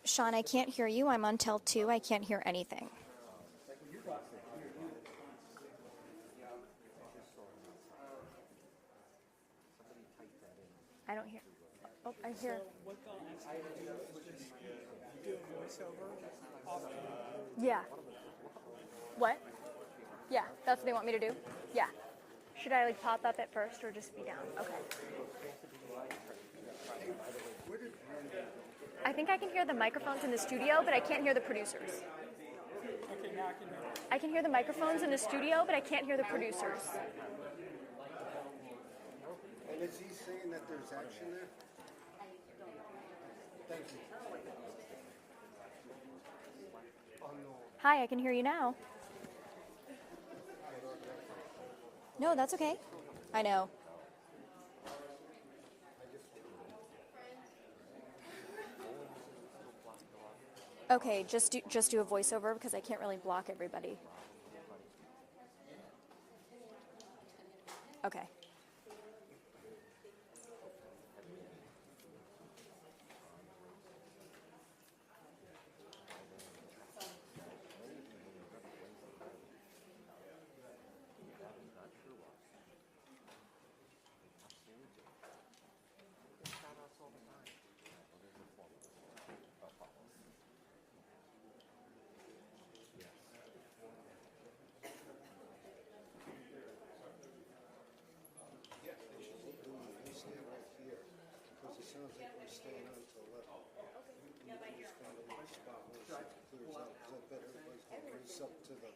Sean, I can't hear you. I'm on tel 2. I can't hear anything. I don't hear. Oh, I hear. So what they'll actually do is just do a voiceover off the... Yeah. What? Yeah, that's what they want me to do? Yeah. Should I like pop up at first or just be down? Okay. I think I can hear the microphones in the studio, but I can't hear the producers. Okay, now I can hear it. I can hear the microphones in the studio, but I can't hear the producers. And is he saying that there's action there? Thank you. Oh, no. Hi, I can hear you now. No, that's okay. I know. Okay, just do a voiceover because I can't really block everybody. Okay. Because it sounds like we're staying on till 11. Just found a nice spot where it clears out. Because I bet everybody's going to race up to the,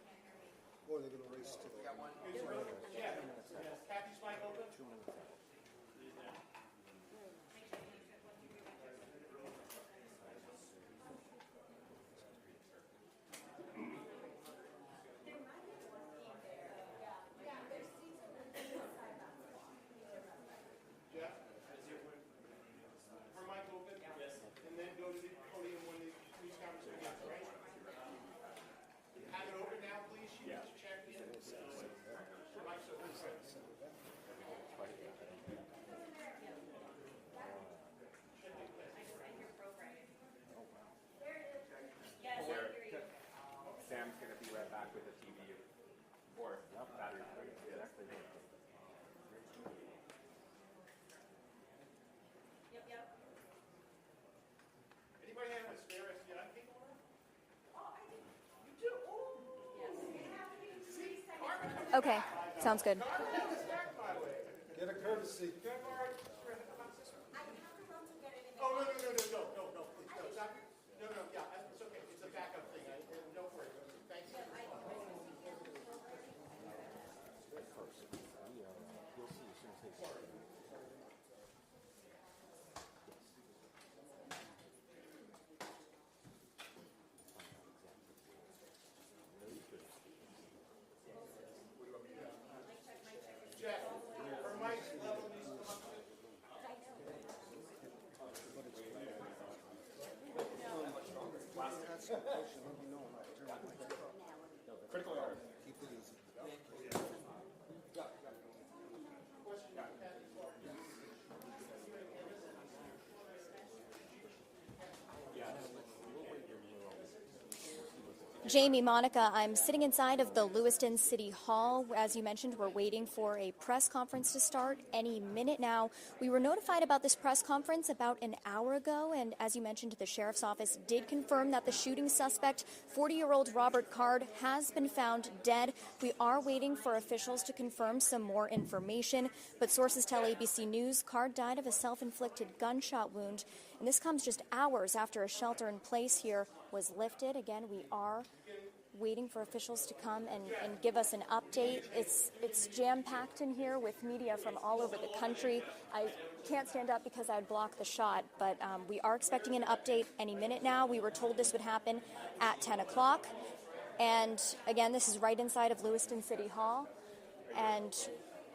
or they're going to race to the. Kathy's mic open? 2 minutes. Jeff? Her mic open? Yes. And then go to the podium when the police conference begins, right? Have it open now, please. She needs to check in. Her mic's open. Sam's going to be right back with the TV or battery. Exactly. Anybody have a spare SDI cable on? Oh, I do. You do? Oh. Yes. See, Carmen, Okay, sounds good. Carmen has this back, by the way. Get a courtesy. Can I borrow Oh, no, please, no. It's not, no, yeah, it's okay. It's a backup thing. Don't worry. Thank you. Jeff, her mic level needs to come up. That's the question. Let me know when I turn it back. Critical error. Keep it easy. Jamie, Monica, I'm sitting inside of the Lewiston City Hall. As you mentioned, we're waiting for a press conference to start any minute now. We were notified about this press conference about an hour ago, and as you mentioned, the sheriff's office did confirm that the shooting suspect, 40-year-old Robert Card, has been found dead. We are waiting for officials to confirm some more information, but sources tell ABC News Card died of a self-inflicted gunshot wound, and this comes just hours after a shelter-in-place here was lifted. Again, we are waiting for officials to come and give us an update. It's jam-packed in here with media from all over the country. I can't stand up because I would block the shot, but we are expecting an update any minute now. We were told this would happen at 10 o'clock. And again, this is right inside of Lewiston City Hall, and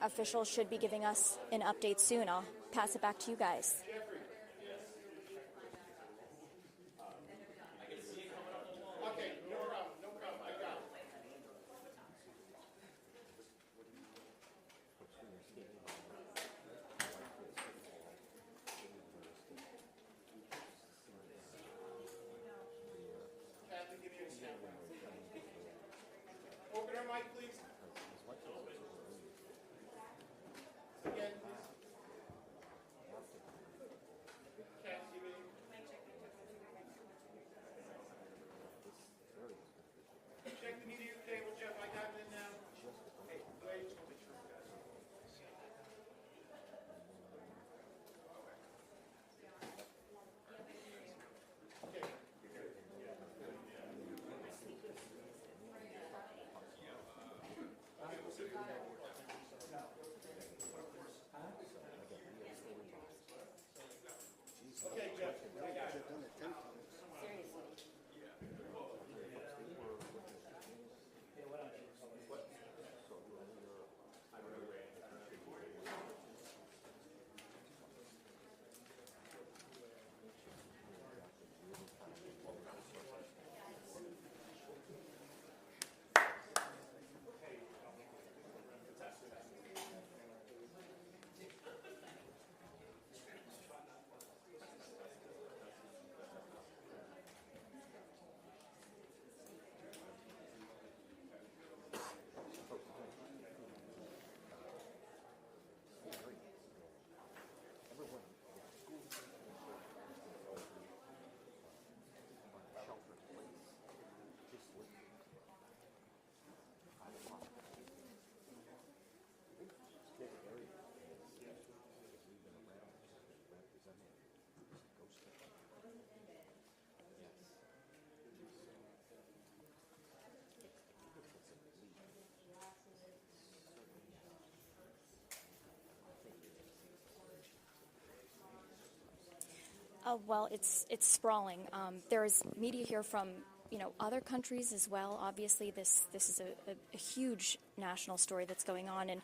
officials should be giving us an update soon. I'll pass it back to you guys. Okay, no problem, I got it. mic, please. Again, please. Cat TV. Check the media cable, Jeff. I got it in now. Hey, wait. Okay, Jeff. I got it. They've done it 10 times. Well, it's sprawling. There's media here from other countries as well. Obviously, this is a huge national story that's going on, and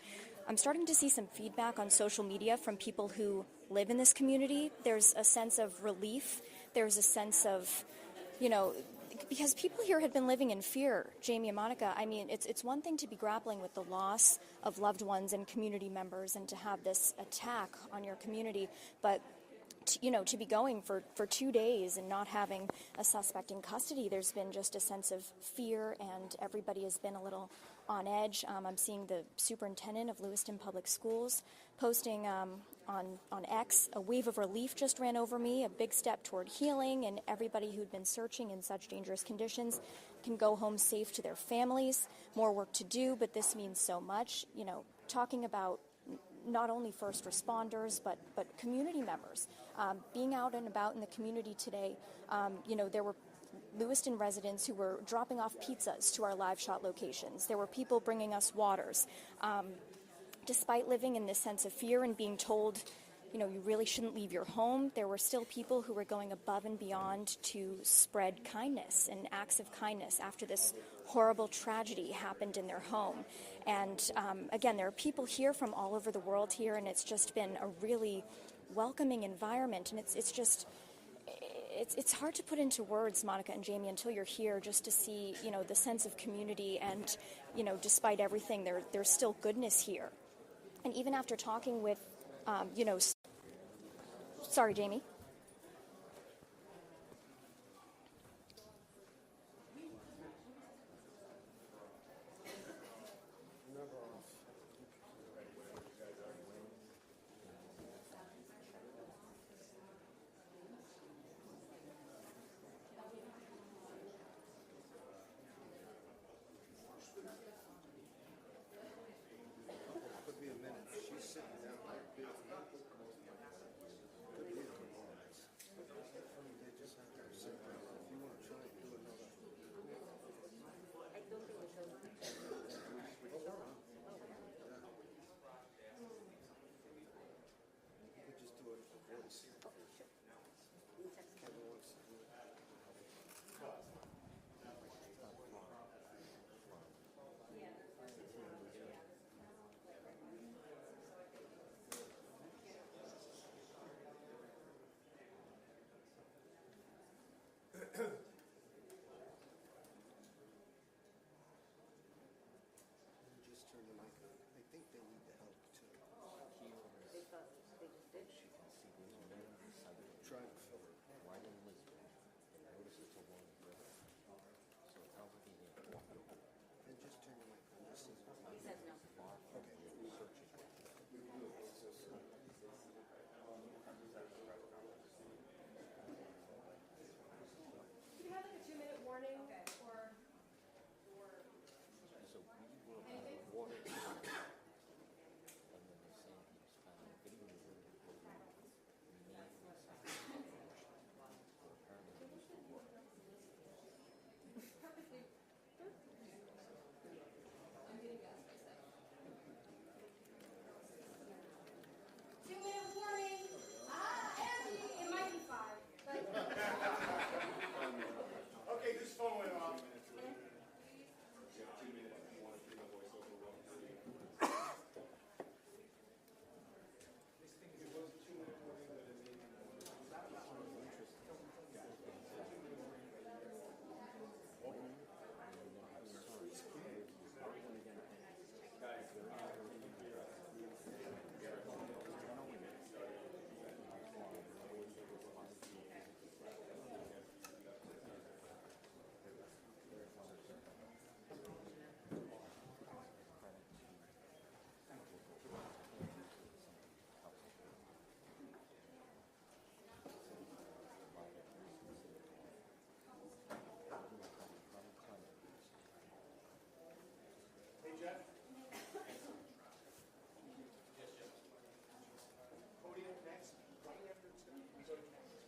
I'm starting to see some feedback on social media from people who live in this community. There's a sense of relief. There's a sense of, because people here had been living in fear, Jamie and Monica. I mean, it's one thing to be grappling with the loss of loved ones and community members and to have this attack on your community, but to be going for 2 days and not having a suspect in custody, there's been just a sense of fear, and everybody has been a little on edge. I'm seeing the superintendent of Lewiston Public Schools posting on X, a wave of relief just ran over me, a big step toward healing, and everybody who'd been searching in such dangerous conditions can go home safe to their families. More work to do, but this means so much. Talking about not only first responders, but community members. Being out and about in the community today, there were Lewiston residents who were dropping off pizzas to our live shot locations. There were people bringing us waters. Despite living in this sense of fear and being told, you really shouldn't leave your home, there were still people who were going above and beyond to spread kindness and acts of kindness after this horrible tragedy happened in their home. And again, there are people here from all over the world here, and it's just been a really welcoming environment. And it's hard to put into words, Monica and Jamie, until you're here, just to see, the sense of community. And, despite everything, there's still goodness here. And even after talking with, sorry, Jamie. Could be a minute. She's sitting down there. Could be a couple minutes. They just have to sit down. If you want to try and do another. You could just do it for voice. Kevin wants to do it. Just turn the mic on. I think they need the help too. Try to fill her.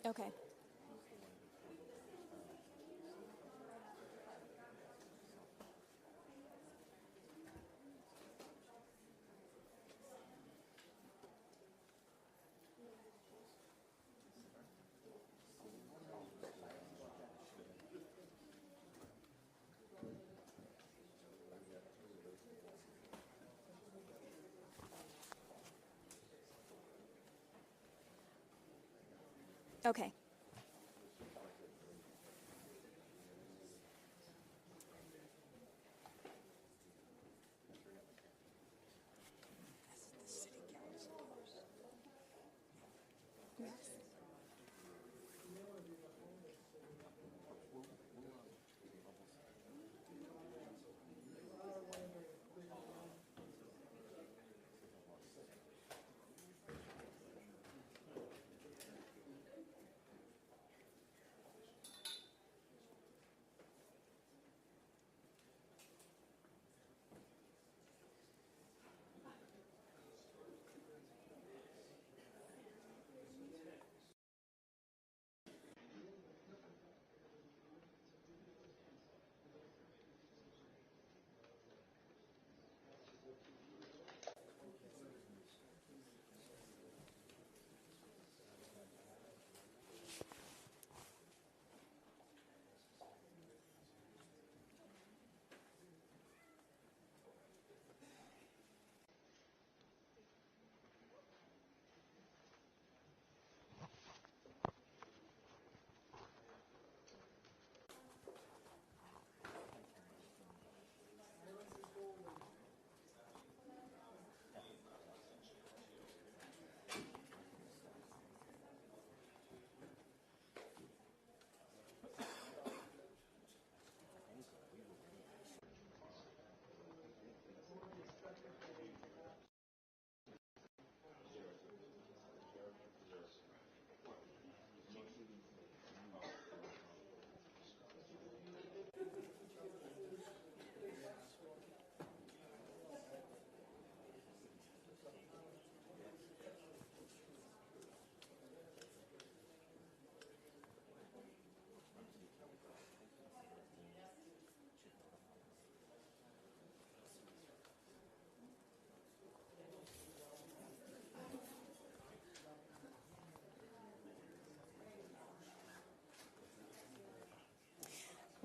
Okay. Okay. The city councilors. Yes.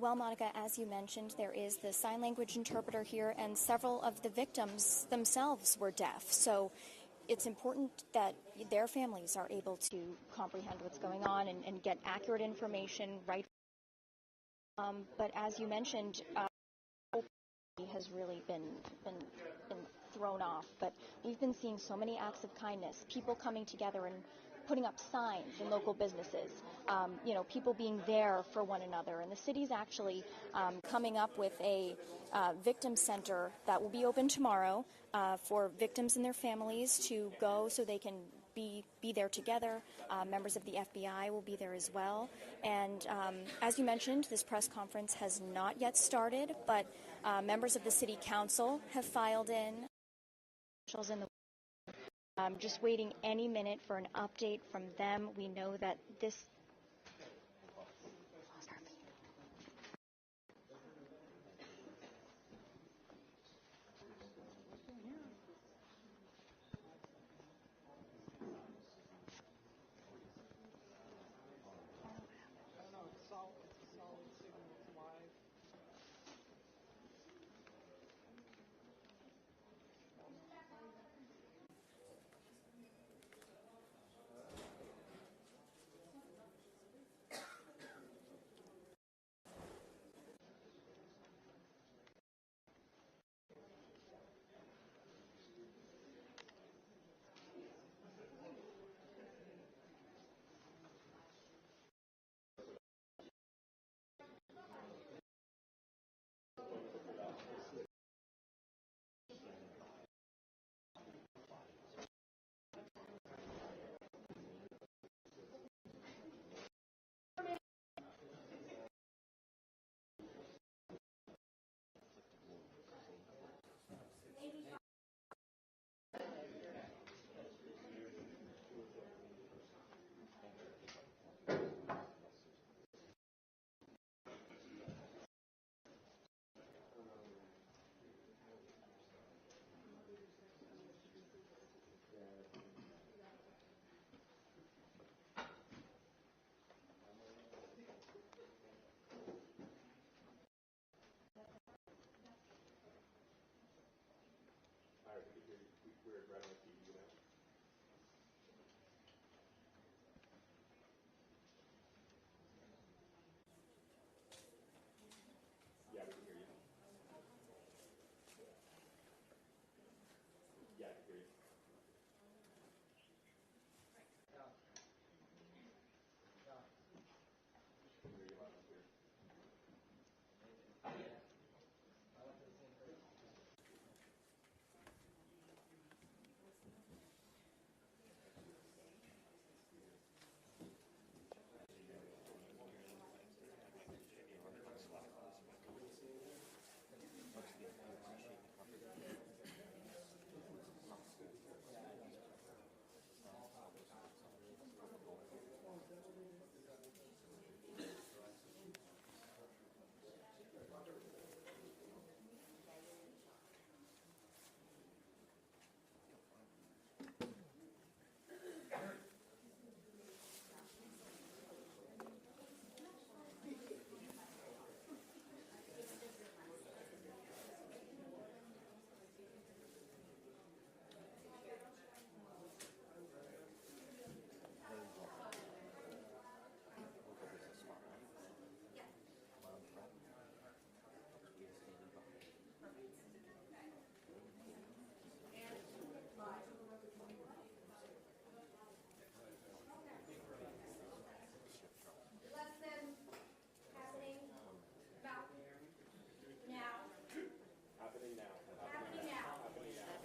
Well, Monica, as you mentioned, there is the sign language interpreter here, and several of the victims themselves were deaf. So it's important that their families are able to comprehend what's going on and get accurate information right. But as you mentioned, has really been thrown off. But we've been seeing so many acts of kindness, people coming together and putting up signs in local businesses, people being there for one another. And the city's actually coming up with a victim center that will be open tomorrow for victims and their families to go so they can be there together. Members of the FBI will be there as well. And as you mentioned, this press conference has not yet started, but members of the city council have filed in. Officials in the just waiting any minute for an update from them. We know that this. I don't know, it's a solid signal, it's live.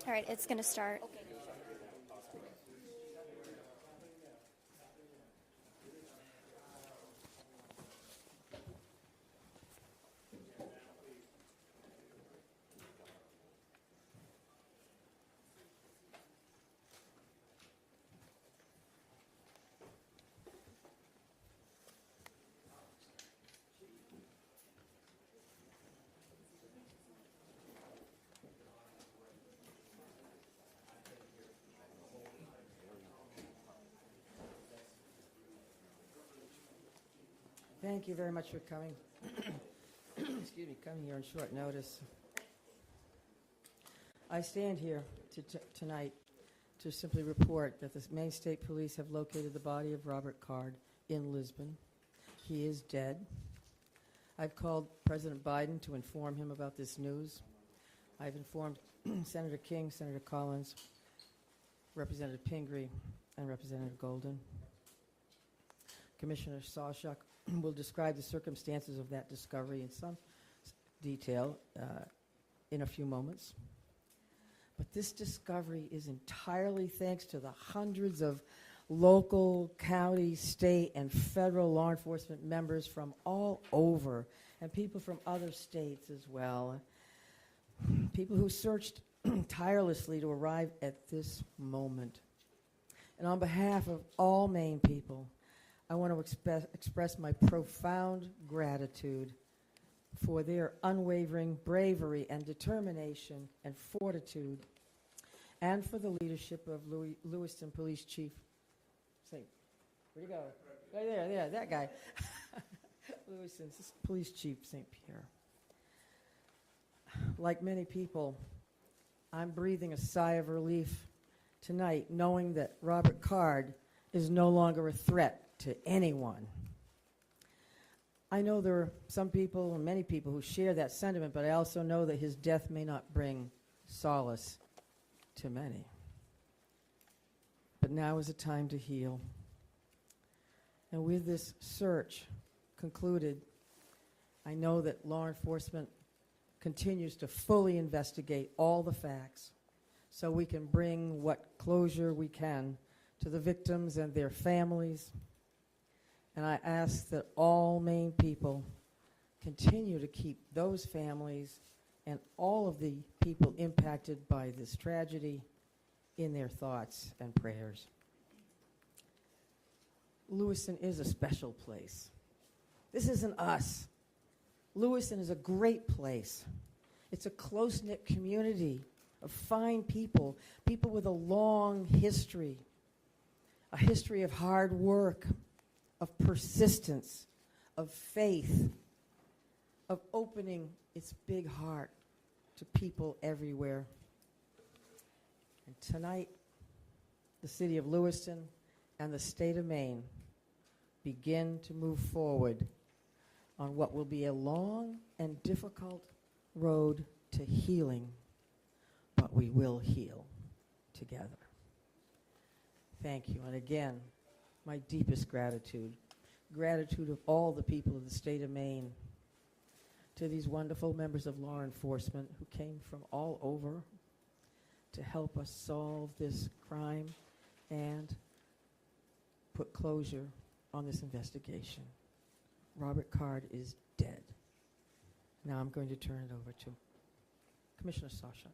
All right, it's going to start. Thank you very much for coming. Excuse me, coming here on short notice. I stand here tonight to simply report that the Maine State Police have located the body of Robert Card in Lisbon. He is dead. I've called President Biden to inform him about this news. I've informed Senator King, Senator Collins, Representative Pingree, and Representative Golden. Commissioner Sawchuk will describe the circumstances of that discovery in some detail in a few moments. But this discovery is entirely thanks to the hundreds of local, county, state, and federal law enforcement members from all over, and people from other states as well. People who searched tirelessly to arrive at this moment. And on behalf of all Maine people, I want to express my profound gratitude for their unwavering bravery and determination and fortitude, and for the leadership of Lewiston Police Chief St. Where'd he go? Right there, that guy. Lewiston Police Chief St. Pierre. Like many people, I'm breathing a sigh of relief tonight, knowing that Robert Card is no longer a threat to anyone. I know there are some people, and many people, who share that sentiment, but I also know that his death may not bring solace to many. But now is a time to heal. And with this search concluded, I know that law enforcement continues to fully investigate all the facts so we can bring what closure we can to the victims and their families. And I ask that all Maine people continue to keep those families and all of the people impacted by this tragedy in their thoughts and prayers. Lewiston is a special place. This isn't us. Lewiston is a great place. It's a close-knit community of fine people, people with a long history, a history of hard work, of persistence, of faith, of opening its big heart to people everywhere. And tonight, the city of Lewiston and the state of Maine begin to move forward on what will be a long and difficult road to healing, but we will heal together. Thank you. And again, my deepest gratitude of all the people of the state of Maine, to these wonderful members of law enforcement who came from all over to help us solve this crime and put closure on this investigation. Robert Card is dead. Now I'm going to turn it over to Commissioner Sawchuk.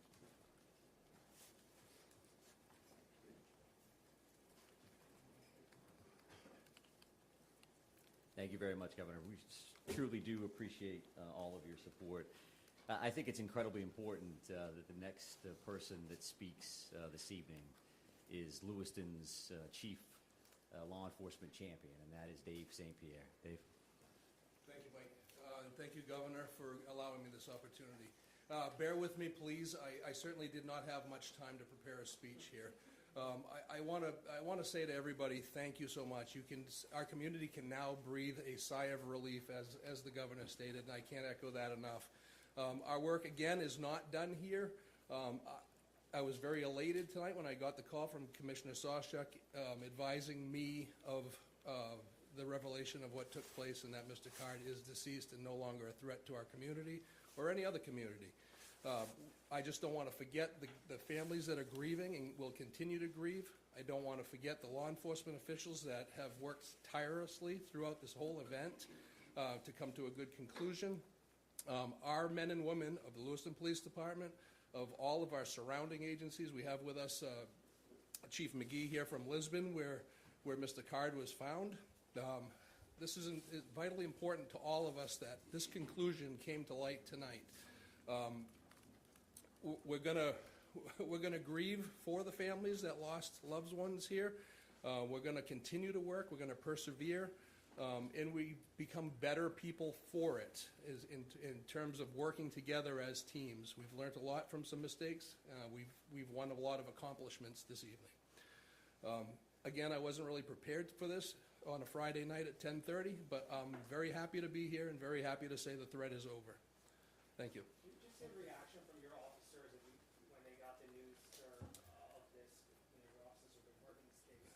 Thank you very much, Governor. We truly do appreciate all of your support. I think it's incredibly important that the next person that speaks this evening is Lewiston's chief law enforcement champion, and that is Dave St. Pierre. Dave. Thank you, Mike. Thank you, Governor, for allowing me this opportunity. Bear with me, please. I certainly did not have much time to prepare a speech here. I want to say to everybody, thank you so much. Our community can now breathe a sigh of relief, as the Governor stated, and I can't echo that enough. Our work, again, is not done here. I was very elated tonight when I got the call from Commissioner Sawchuk advising me of the revelation of what took place and that Mr. Card is deceased and no longer a threat to our community or any other community. I just don't want to forget the families that are grieving and will continue to grieve. I don't want to forget the law enforcement officials that have worked tirelessly throughout this whole event to come to a good conclusion. Our men and women of the Lewiston Police Department, of all of our surrounding agencies. We have with us Chief McGee here from Lisbon, where Mr. Card was found. This is vitally important to all of us that this conclusion came to light tonight. We're gonna grieve for the families that lost loved ones here. We're gonna continue to work. We're gonna persevere. And we become better people for it in terms of working together as teams. We've learned a lot from some mistakes. We've won a lot of accomplishments this evening. Again, I wasn't really prepared for this on a Friday night at 10:30, but I'm very happy to be here and very happy to say the threat is over. Thank you. Just a reaction from your officers when they got the news, sir, of this. Your officers have been working this case.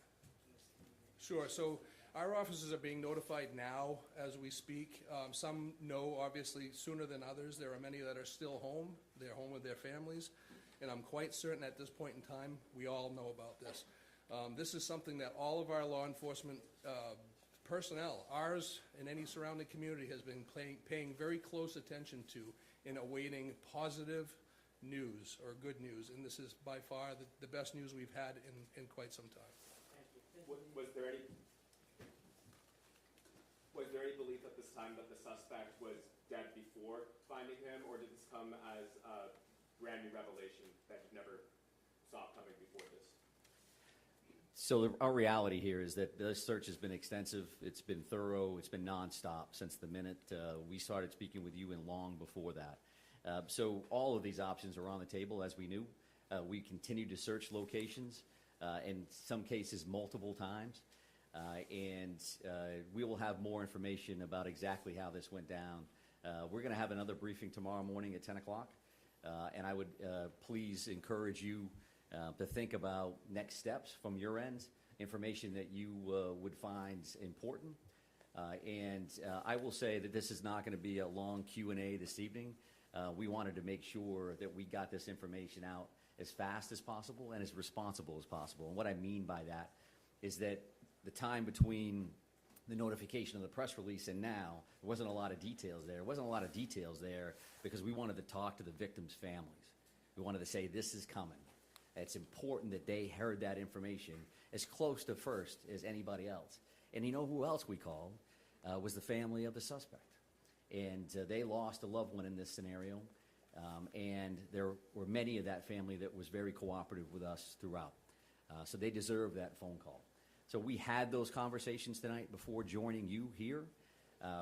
Sure. So our officers are being notified now as we speak. Some know, obviously, sooner than others. There are many that are still home. They're home with their families. And I'm quite certain at this point in time, we all know about this. This is something that all of our law enforcement personnel, ours and any surrounding community, has been paying very close attention to in awaiting positive news or good news. And this is by far the best news we've had in quite some time. Was there any belief at this time that the suspect was dead before finding him, or did this come as a brand new revelation that you never saw coming before this? So our reality here is that this search has been extensive. It's been thorough. It's been nonstop since the minute we started speaking with you and long before that. So all of these options are on the table, as we knew. We continue to search locations, in some cases multiple times. And we will have more information about exactly how this went down. We're going to have another briefing tomorrow morning at 10 o'clock. And I would please encourage you to think about next steps from your end, information that you would find important. And I will say that this is not going to be a long Q&A this evening. We wanted to make sure that we got this information out as fast as possible and as responsible as possible. And what I mean by that is that the time between the notification of the press release and now, there wasn't a lot of details there. There wasn't a lot of details there because we wanted to talk to the victims' families. We wanted to say, this is coming. It's important that they heard that information as close to first as anybody else. And you know who else we called? Was the family of the suspect. And they lost a loved one in this scenario. And there were many of that family that was very cooperative with us throughout. So they deserve that phone call. So we had those conversations tonight before joining you here.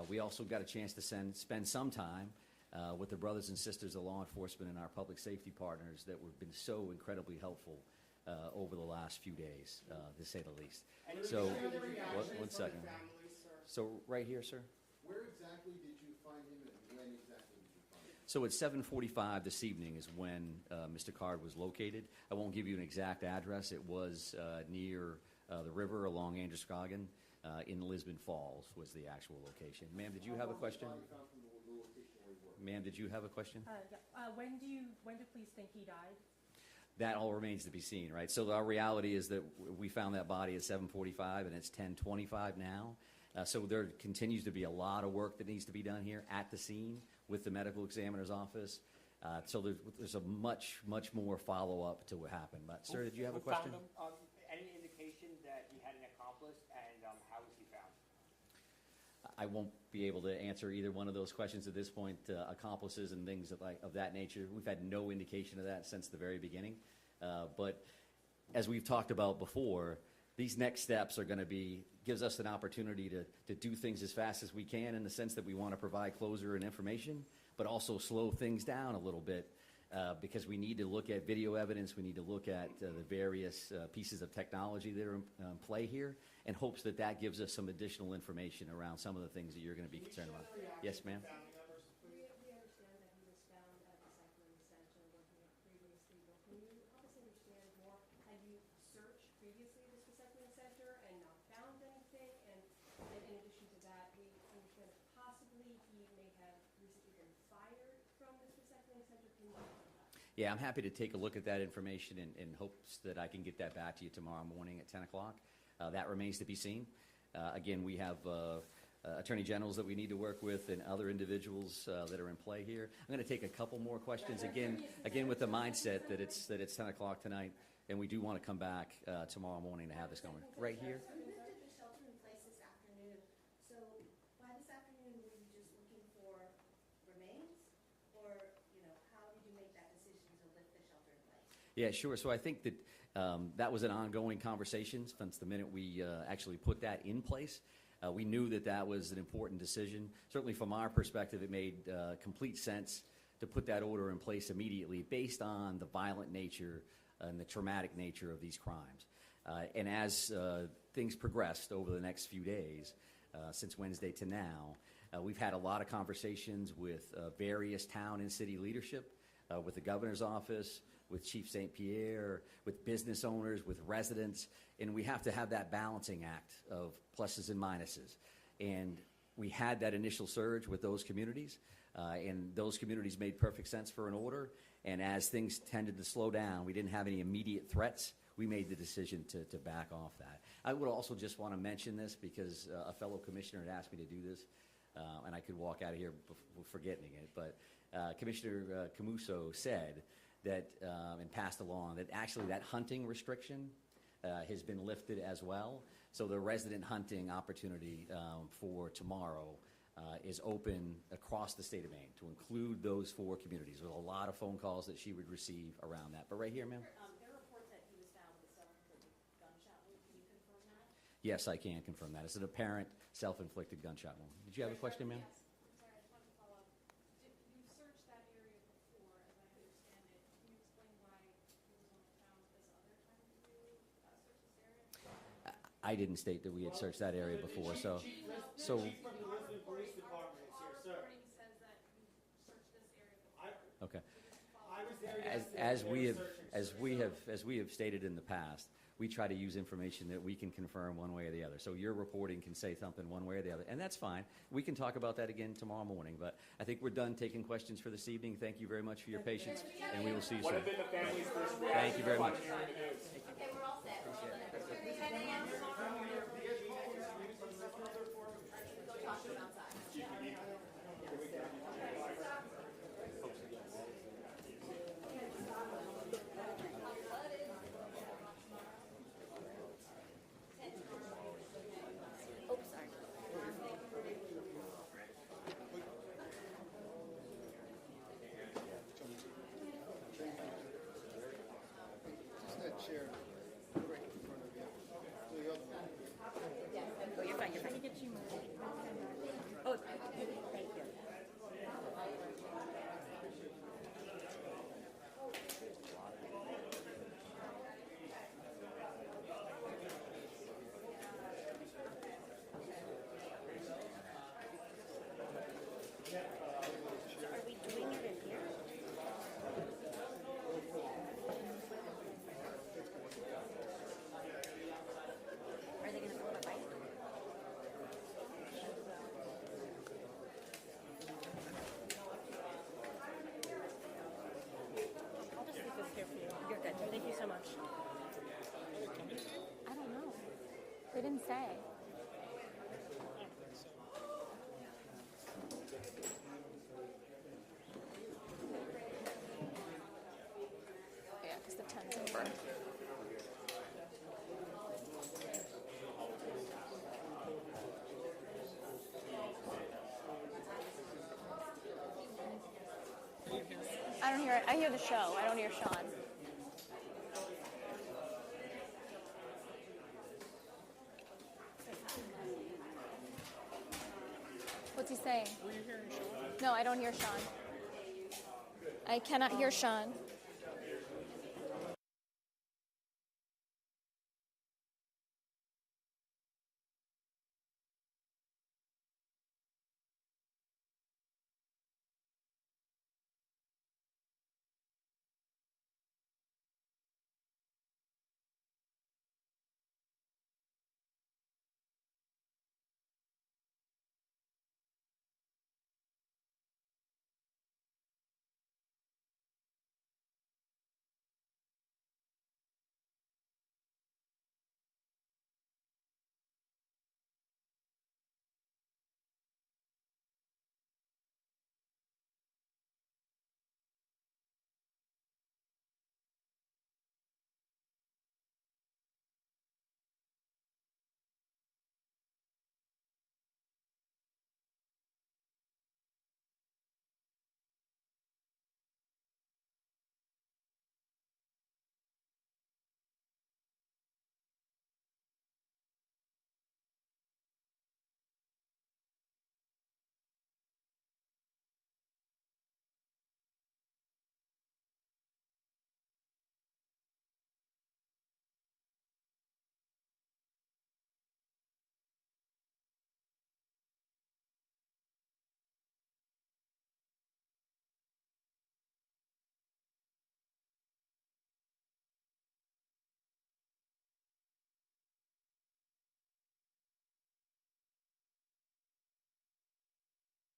We also got a chance to spend some time with the brothers and sisters of law enforcement and our public safety partners that have been so incredibly helpful over the last few days, to say the least. So, one second. So right here, sir. Where exactly did you find him and when exactly did you find him? So at 7:45 this evening is when Mr. Card was located. I won't give you an exact address. It was near the river along Androscoggin in Lisbon Falls was the actual location. Ma'am, did you have a question? Ma'am, did you have a question? When do police think he died? That all remains to be seen, right? So our reality is that we found that body at 7:45 and it's 10:25 now. So there continues to be a lot of work that needs to be done here at the scene with the medical examiner's office. So there's a much more follow-up to what happened. But sir, did you have a question? Found him? Any indication that he had an accomplice, and how was he found? I won't be able to answer either one of those questions at this point. Accomplices and things of that nature, we've had no indication of that since the very beginning. But as we've talked about before, these next steps are going to gives us an opportunity to do things as fast as we can in the sense that we want to provide closure and information, but also slow things down a little bit because we need to look at video evidence. We need to look at the various pieces of technology that are in play here in hopes that that gives us some additional information around some of the things that you're going to be concerned about. Yes, ma'am? We understand that he was found at the Cycling Center looking at previously, but can you help us understand more? Had you searched previously this recycling center and not found anything? And in addition to that, we understand that possibly he may have recently been fired from this recycling center. Can you Yeah, I'm happy to take a look at that information in hopes that I can get that back to you tomorrow morning at 10 o'clock. That remains to be seen. Again, we have attorney generals that we need to work with and other individuals that are in play here. I'm going to take a couple more questions, again with the mindset that it's 10 o'clock tonight, and we do want to come back tomorrow morning to have this going. Right here. You lifted the shelter in place this afternoon, so by this afternoon, were you just looking for remains? Or, how did you make that decision to lift the shelter in place? Yeah, sure. So I think that that was an ongoing conversation since the minute we actually put that in place. We knew that that was an important decision. Certainly from our perspective, it made complete sense to put that order in place immediately based on the violent nature and the traumatic nature of these crimes. And as things progressed over the next few days, since Wednesday to now, we've had a lot of conversations with various town and city leadership, with the governor's office, with Chief St. Pierre, with business owners, with residents, and we have to have that balancing act of pluses and minuses. And we had that initial surge with those communities, and those communities made perfect sense for an order. And as things tended to slow down, we didn't have any immediate threats. We made the decision to back off that. I would also just want to mention this because a fellow commissioner had asked me to do this, and I could walk out of here forgetting it. But Commissioner Camuso said that and passed along that actually that hunting restriction has been lifted as well. So the resident hunting opportunity for tomorrow is open across the state of Maine to include those 4 communities. There's a lot of phone calls that she would receive around that. But right here, ma'am? There are reports that he was found with a self-inflicted gunshot wound. Can you confirm that? Yes, I can confirm that. It's an apparent self-inflicted gunshot wound. Did you have a question, ma'am? Yes. I'm sorry, I just wanted to follow up. You searched that area before, as I understand it. Can you explain why he was only found this other time that you searched this area? I didn't state that we had searched that area before, so Chief from the Lisbon Police Department is here, sir. Reporting says that you searched this area before. okay. I was there yesterday. As we have stated in the past, we try to use information that we can confirm one way or the other. So your reporting can say something one way or the other, and that's fine. We can talk about that again tomorrow morning, but I think we're done taking questions for this evening. Thank you very much for your patience, and we will see you What soon. have been the family's first Thank you very much. Okay, we're all set. Go talk to him outside. Oh, sorry. Just that chair right in front of you. The other one. Oh, you're fine. You're fine. Get you Oh, thank you. Are we doing it in here? Are they going to pull a bike? I'll just leave this here for you. You're good. Thank you so much. I don't know. They didn't say. Yeah, because the 10's over. I don't hear it. I hear the show. I don't hear Sean. What's he saying? Were you hearing Sean? No, I don't hear Sean. I cannot hear Sean.